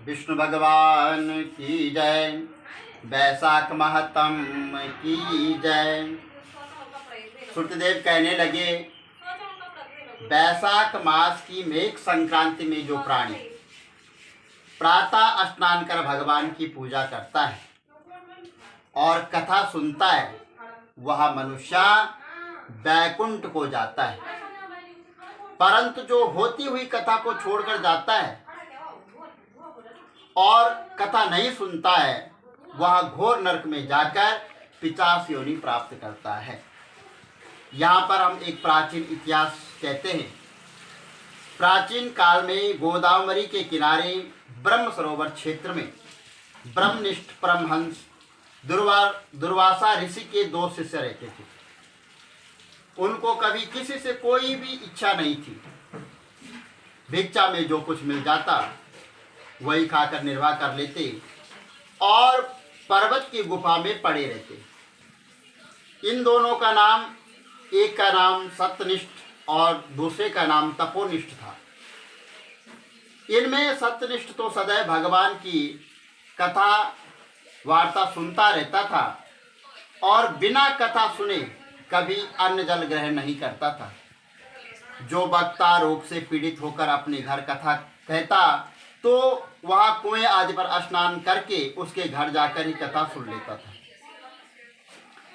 विष्णु भगवान की जय। वैशाख महतम की जय। श्रुतदेव कहने लगे, वैशाख मास की मेघ संक्रांति में जो प्राणी प्रातः स्नान कर भगवान की पूजा करता है और कथा सुनता है, वह मनुष्य वैकुंठ को जाता है। परंतु जो होती हुई कथा को छोड़कर जाता है और कथा नहीं सुनता है, वह घोर नरक में जाकर पिशाच योनि प्राप्त करता है। यहाँ पर हम एक प्राचीन इतिहास कहते हैं। प्राचीन काल में गोदावरी के किनारे ब्रह्म सरोवर क्षेत्र में ब्रह्मनिष्ठ परमहंस दुर्वासा ऋषि के 2 शिष्य रहते थे। उनको कभी किसी से कोई भी इच्छा नहीं थी। भिक्षा में जो कुछ मिल जाता वही खाकर निर्वाह कर लेते और पर्वत की गुफा में पड़े रहते। इन दोनों का नाम, एक का नाम सत्यनिष्ठ और दूसरे का नाम तपोनिष्ठ था। इनमें सत्यनिष्ठ तो सदैव भगवान की कथा वार्ता सुनता रहता था और बिना कथा सुने कभी अन्न जल ग्रहण नहीं करता था। जो वक्ता रोग से पीड़ित होकर अपने घर कथा कहता तो वह कुएं आदि पर स्नान करके उसके घर जाकर ही कथा सुन लेता था।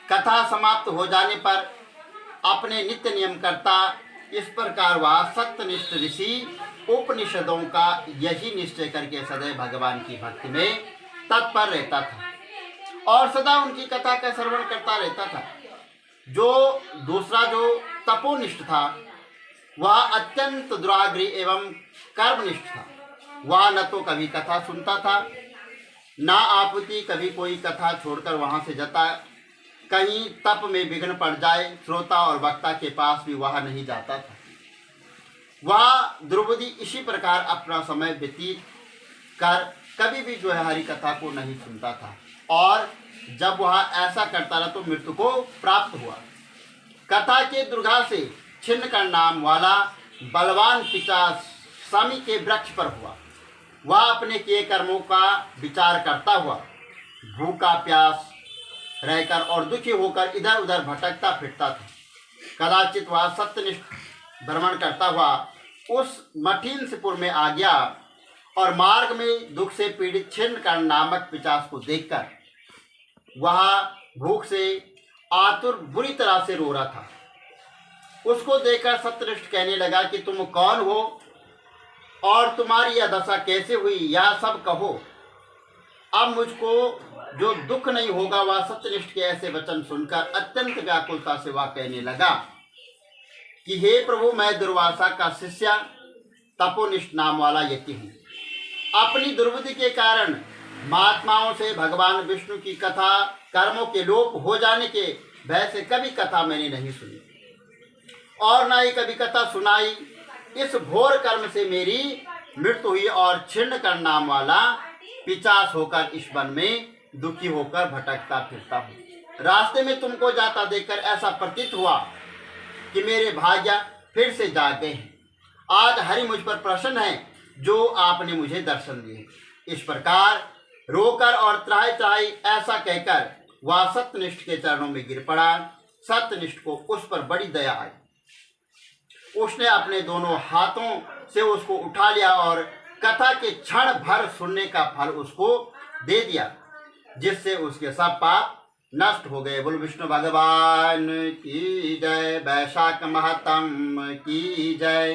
कथा समाप्त हो जाने पर अपने नित्य नियम करता। इस प्रकार वह सत्यनिष्ठ ऋषि उपनिषदों का यही निश्चय करके सदैव भगवान की भक्ति में तत्पर रहता था और सदा उनकी कथा का श्रवण करता रहता था। जो दूसरा जो तपोनिष्ठ था, वह अत्यंत दुराग्रही एवं कर्मनिष्ठ था। वह न तो कभी कथा सुनता था, न आपुति कभी कोई कथा छोड़कर वहां से जाता। कहीं तप में विघ्न पड़ जाए, श्रोता और वक्ता के पास भी वह नहीं जाता था। वह द्रौपदी इसी प्रकार अपना समय व्यतीत कर कभी भी जो है हरि कथा को नहीं सुनता था और जब वह ऐसा करता रहा तो मृत्यु को प्राप्त हुआ। कथा के दुर्गा से छिन्नकर्ण नाम वाला बलवान पिशाच स्वामी के वृक्ष पर हुआ। वह अपने किए कर्मों का विचार करता हुआ भूखा प्यास रहकर और दुखी होकर इधर उधर भटकता फिरता था। कदाचित वह सत्यनिष्ठ भ्रमण करता हुआ उस मठीनपुर में आ गया और मार्ग में दुख से पीड़ित छिन्नकर्ण नामक पिशाच को देखकर वह भूख से आतुर बुरी तरह से रो रहा था। उसको देखकर सत्यनिष्ठ कहने लगा कि तुम कौन हो और तुम्हारी यह दशा कैसे हुई, यह सब कहो। अब मुझको जो दुख नहीं होगा। वह सत्यनिष्ठ के ऐसे वचन सुनकर अत्यंत व्याकुलता से वह कहने लगा कि हे प्रभु, मैं दुर्वासा का शिष्य तपोनिष्ठ नाम वाला यति हूँ। अपनी दुर्बुद्धि के कारण महात्माओं से भगवान विष्णु की कथा कर्मों के लोप हो जाने के भय से कभी कथा मैंने नहीं सुनी और न ही कभी कथा सुनाई। इस घोर कर्म से मेरी मृत्यु हुई और छिन्नकर्ण नाम वाला पिशाच होकर इस वन में दुखी होकर भटकता फिरता हूँ। रास्ते में तुमको जाता देखकर ऐसा प्रतीत हुआ कि मेरे भाग्य फिर से जाग गए हैं। आज हरि मुझ पर प्रसन्न है जो आपने मुझे दर्शन दिए। इस प्रकार रोकर और त्राहि त्राहि ऐसा कहकर वह सत्यनिष्ठ के चरणों में गिर पड़ा। सत्यनिष्ठ को उस पर बड़ी दया आई। उसने अपने दोनों हाथों से उसको उठा लिया और कथा के क्षण भर सुनने का फल उसको दे दिया, जिससे उसके सब पाप नष्ट हो गए। बोल विष्णु भगवान की जय। वैशाख महतम की जय।